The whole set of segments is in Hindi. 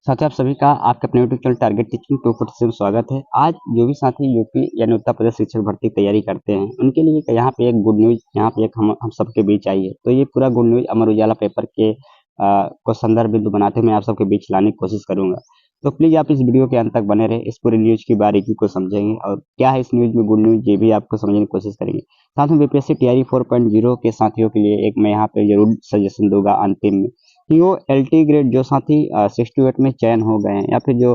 साथ ही आप सभी का आपके अपने यूट्यूब चैनल टारगेट टीचिंग 247 में स्वागत है। आज जो भी साथी यूपी यानी उत्तर प्रदेश शिक्षक भर्ती की तैयारी करते हैं, उनके लिए यहाँ पे एक गुड न्यूज़ यहाँ पे एक हम सबके बीच आई है। तो ये पूरा good news Amar Ujala paper के को संदर्भ बिंदु बनाते हुए मैं आप सबके बीच लाने की कोशिश करूंगा। तो प्लीज़ आप इस वीडियो के अंत तक बने रहे, इस पूरी न्यूज़ की बारीकी को समझेंगे और क्या है इस न्यूज़ में गुड न्यूज़ ये भी आपको समझने की कोशिश करेंगे। साथ में बीपीएससी तैयारी 4.0 के साथियों के लिए एक मैं यहाँ पे जरूर सजेशन दूंगा अंतिम में कि वो एलटी ग्रेड जो साथी 6 to 8 में चयन हो गए हैं या फिर जो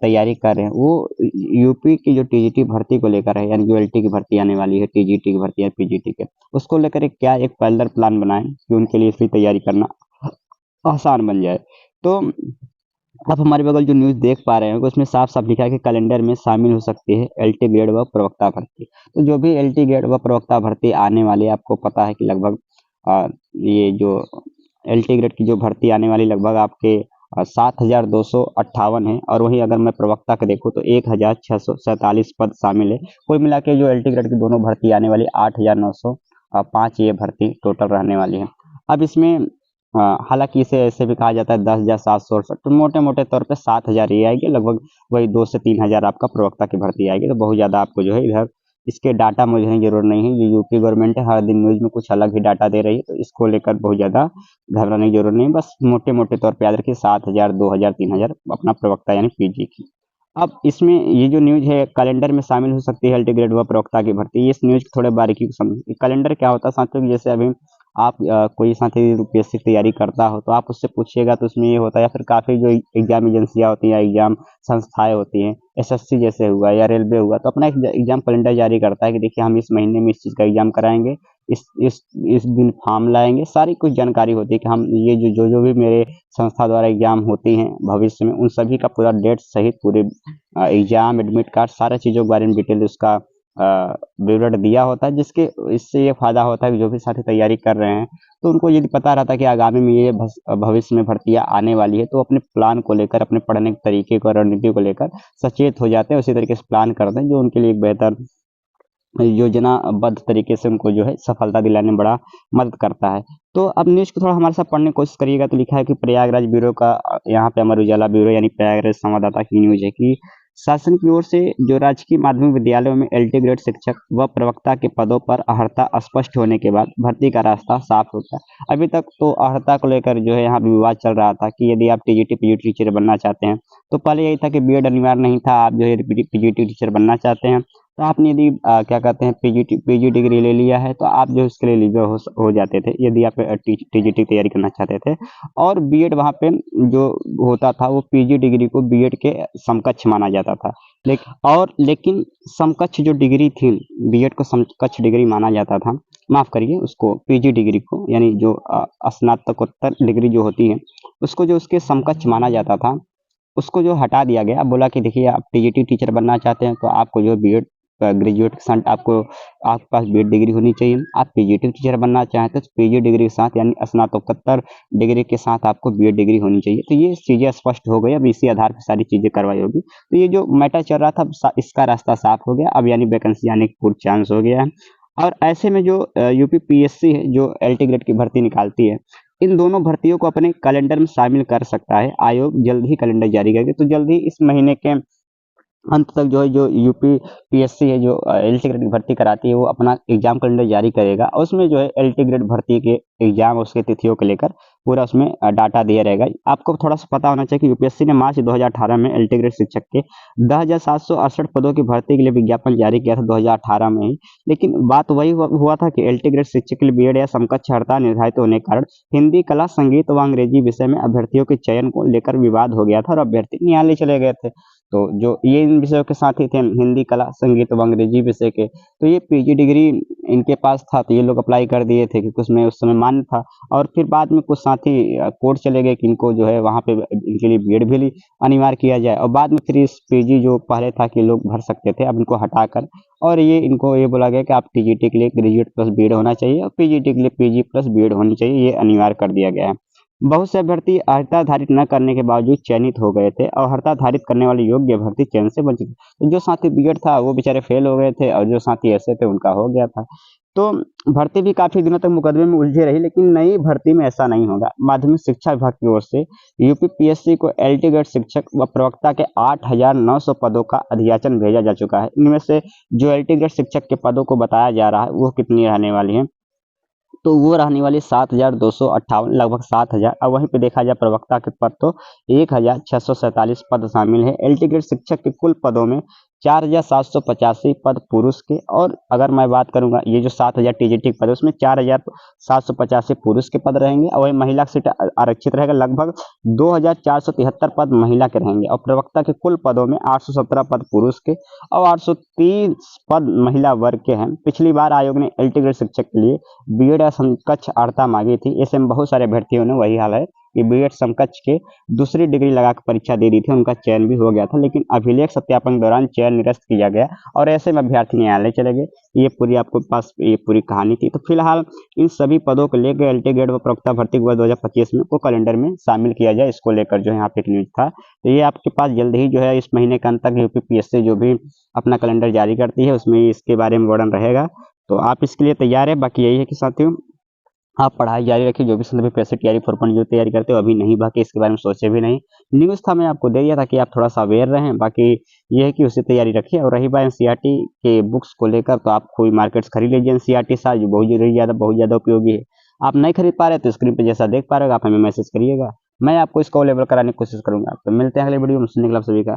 तैयारी कर रहे हैं वो यूपी की जो टीजीटी भर्ती को लेकर है, यानी जो एलटी की भर्ती आने वाली है, टीजीटी की भर्ती है, पीजीटी के उसको लेकर एक क्या एक पैरेलल प्लान बनाएं कि उनके लिए इसकी तैयारी करना आसान बन जाए। तो आप हमारे बगल जो न्यूज़ देख पा रहे हैं उसमें साफ साफ लिखा है कि कैलेंडर में शामिल हो सकती है एलटी ग्रेड व प्रवक्ता भर्ती। तो जो भी एलटी ग्रेड व प्रवक्ता भर्ती आने वाली है, आपको पता है कि लगभग ये जो एलटी ग्रेड की जो भर्ती आने वाली लगभग आपके 7,258 है और वहीं अगर मैं प्रवक्ता का देखूँ तो 1,647 पद शामिल है। कुल मिला के जो एलटी ग्रेड की दोनों भर्ती आने वाली 8,905 ये भर्ती टोटल रहने वाली है। अब इसमें हालांकि इसे ऐसे भी कहा जाता है 10,768, तो मोटे मोटे तौर पे 7,000 ये आएगी, लगभग वही 2 से 3,000 आपका प्रवक्ता की भर्ती आएगी। तो बहुत ज़्यादा आपको जो है इधर इसके डाटा मुझे जरूरत नहीं है, ये यूपी गवर्नमेंट है, हर दिन न्यूज़ में कुछ अलग ही डाटा दे रही है, तो इसको लेकर बहुत ज़्यादा घबराने की जरूरत नहीं, बस मोटे मोटे तौर पर याद रखिए 7,000, 2,000, 3,000 अपना प्रवक्ता यानी पीजी की। अब इसमें ये जो न्यूज़ है कैलेंडर में शामिल हो सकती है एलटी ग्रेड व प्रवक्ता की भर्ती, इस न्यूज़ को थोड़े बारीकी से समझिए। कैलेंडर क्या होता है साथियों, जैसे अभी आप कोई साथी यूपीएससी की तैयारी करता हो तो आप उससे पूछिएगा तो उसमें ये होता है, या फिर काफ़ी जो एग्जाम एजेंसियाँ होती हैं, एग्जाम संस्थाएं होती हैं, एसएससी जैसे हुआ या रेलवे हुआ, तो अपना एक एग्जाम कैलेंडर जारी करता है कि देखिए हम इस महीने में इस चीज़ का एग्जाम कराएंगे, इस इस इस दिन फॉर्म लाएंगे, सारी कुछ जानकारी होती है कि हम ये जो भी मेरे संस्था द्वारा एग्जाम होती हैं भविष्य में, उन सभी का पूरा डेट सहित पूरे एग्जाम एडमिट कार्ड सारा चीज़ों के बारे में डिटेल उसका विवरण दिया होता है, जिसके इससे ये फायदा होता है कि जो भी साथी तैयारी कर रहे हैं तो उनको यदि पता रहता है कि आगामी में ये भविष्य में भर्तियां आने वाली है, तो अपने प्लान को लेकर, अपने पढ़ने के तरीके को, रणनीति को लेकर सचेत हो जाते हैं, उसी तरीके से प्लान करते हैं जो उनके लिए एक बेहतर योजनाबद्ध तरीके से उनको जो है सफलता दिलाने में बड़ा मदद करता है। तो अब न्यूज़ को थोड़ा हमारे साथ पढ़ने की कोशिश करिएगा तो लिखा है कि प्रयागराज ब्यूरो का यहाँ पे अमर उजाला ब्यूरो यानी प्रयागराज संवाददाता की न्यूज़ है कि शासन की ओर से जो राजकीय माध्यमिक विद्यालयों में एलटी ग्रेड शिक्षक व प्रवक्ता के पदों पर अर्हता स्पष्ट होने के बाद भर्ती का रास्ता साफ होता है। अभी तक तो अर्हता को लेकर जो है यहाँ विवाद चल रहा था कि यदि आप टीजीटी पीजीटी टीचर बनना चाहते हैं तो पहले यही था कि बीएड अनिवार्य नहीं था, आप जो है पीजीटी टीचर बनना चाहते हैं तो आपने यदि क्या कहते हैं पीजी डिग्री ले लिया है तो आप जो इसके लिए एलिजिबल हो जाते थे यदि आप टीजीटी की तैयारी करना चाहते थे। और बीएड वहाँ पे जो होता था वो पीजी डिग्री को बीएड के समकक्ष माना जाता था। लेकिन समकक्ष जो डिग्री थी, बीएड को समकक्ष डिग्री माना जाता था, माफ करिए उसको पीजी डिग्री को, यानी जो स्नातकोत्तर डिग्री जो होती है उसको जो उसके समकक्ष माना जाता था उसको जो हटा दिया गया। अब बोला कि देखिए आप टीजीटी टीचर बनना चाहते हैं तो आपको जो बीएड ग्रेजुएट के साथ आपके पास बीएड डिग्री होनी चाहिए। आप पीजीटी टीचर बनना चाहते हैं तो पीजी डिग्री के साथ यानी स्नातकोत्तर डिग्री के साथ आपको बीएड डिग्री होनी चाहिए। तो ये चीज़ें स्पष्ट हो गई, अब इसी आधार पर सारी चीज़ें करवाई होगी। तो ये जो मैटर चल रहा था इसका रास्ता साफ हो गया, अब यानी वैकेंसी आने की पूर्ण चांस हो गया है। और ऐसे में जो यूपी पीएससी है जो एलटी ग्रेड की भर्ती निकालती है, इन दोनों भर्तियों को अपने कैलेंडर में शामिल कर सकता है। आयोग जल्द ही कैलेंडर जारी करेगा, तो जल्द ही इस महीने के अंत तक जो है जो यूपी पीएससी है जो एलटी ग्रेड की भर्ती कराती है वो अपना एग्जाम कैलेंडर जारी करेगा और उसमें जो है एलटी ग्रेड भर्ती के एग्जाम उसके तिथियों को लेकर पूरा उसमें डाटा दिया रहेगा। आपको थोड़ा सा पता होना चाहिए कि यूपीएससी ने मार्च 2018 में एलटी ग्रेड शिक्षक के 10,768 पदों की भर्ती के लिए विज्ञापन जारी किया था 2018 में ही। लेकिन बात वही हुआ था कि एलटी ग्रेड शिक्षक के लिए बीएड या समकक्ष अर्हता निर्धारित होने के कारण हिंदी, कला, संगीत व अंग्रेजी विषय में अभ्यर्थियों के चयन को लेकर विवाद हो गया था और अभ्यर्थी न्यायालय चले गए थे। तो जो ये इन विषयों के साथ ही थे, हिंदी, कला, संगीत व अंग्रेजी विषय के, तो ये पीजी डिग्री इनके पास था तो ये लोग अप्लाई कर दिए थे क्योंकि उसमें उस समय मान्य था। और फिर बाद में कुछ साथी कोर्ट चले गए कि इनको जो है वहाँ पे इनके लिए बीएड भी अनिवार्य किया जाए और बाद में फिर इस पीजी जो पहले था कि लोग भर सकते थे अब इनको हटाकर और ये इनको ये बोला गया कि आप टीजीटी के लिए ग्रेजुएट प्लस बीएड होना चाहिए और पीजीटी के लिए पीजी प्लस बीएड होनी चाहिए, ये अनिवार्य कर दिया गया है। बहुत से अभ्यर्थी अर्हता धारित न करने के बावजूद चयनित हो गए थे और अर्हता धारित करने वाले योग्य अभ्यर्थी चयन से वंचित। तो जो साथी बीएड था वो बेचारे फेल हो गए थे और जो साथी ऐसे थे उनका हो गया था। तो भर्ती भी काफी दिनों तक मुकदमे में उलझे रही, लेकिन नई भर्ती में ऐसा नहीं होगा। माध्यमिक शिक्षा विभाग की ओर से यूपी पीएससी को एलटी ग्रेड शिक्षक व प्रवक्ता के 8,900 पदों का अधियाचन भेजा जा चुका है। इनमें से जो एलटी ग्रेड शिक्षक के पदों को बताया जा रहा है वो कितनी रहने वाली है, तो वो रहने वाली 7,258, लगभग 7,000। अब वहीं पे देखा जाए प्रवक्ता के पद तो 1,647 पद शामिल है। एलटी ग्रेड शिक्षक के कुल पदों में 4,785 पद पुरुष के, और अगर मैं बात करूंगा ये जो 7,000 टीजीटी पद है उसमें 4,785 पुरुष के पद रहेंगे, और वही महिला सीट आरक्षित रहेगा। लगभग 2,473 पद महिला के रहेंगे, और प्रवक्ता के कुल पदों में 817 पद पुरुष के और 830 पद महिला वर्ग के हैं। पिछली बार आयोग ने एलटी ग्रेड शिक्षक के लिए बीएड समकक्ष अर्हता मांगी थी। ऐसे में बहुत सारे अभ्यर्थियों ने, वही हाल है कि बीएड समकक्ष के दूसरी डिग्री लगाकर परीक्षा दे दी थी, उनका चयन भी हो गया था, लेकिन अभिलेख सत्यापन के दौरान चयन निरस्त किया गया और ऐसे में अभ्यर्थी न्यायालय चले गए। ये पूरी आपको पास ये पूरी कहानी थी। तो फिलहाल इन सभी पदों को लेकर एलटी ग्रेड व प्रवक्ता भर्ती को 2025 में को कैलेंडर में शामिल किया जाए, इसको लेकर जो है यहाँ पे एक न्यूज था। तो ये आपके पास जल्द ही जो है इस महीने के अंत तक यूपी पीएससी जो भी अपना कैलेंडर जारी करती है उसमें इसके बारे में वर्णन रहेगा, तो आप इसके लिए तैयार है। बाकी यही है कि साथियों आप पढ़ाई जारी रखिए, जो भी संदर्भ पीएससी तैयारी 4.0 तैयारी करते हो अभी नहीं, बाकी इसके बारे में सोचे भी नहीं। न्यूज़ था मैं आपको दे दिया ताकि आप थोड़ा सा अवेयर रहें। बाकी ये है कि उसे तैयारी रखिए। और रही बात एनसीईआरटी के बुक्स को लेकर, तो आप कोई मार्केट्स खरीद लीजिए एनसीईआरटी साल, जो बहुत ज़्यादा उपयोगी है। आप नहीं खरीद पा रहे तो स्क्रीन पर जैसा देख पा रहे हो आप हमें मैसेज करिएगा, मैं आपको इसको अवेलेबल कराने की कोशिश करूंगा। तो मिलते हैं अगले वीडियो में, सुनने के लिए आप सभी का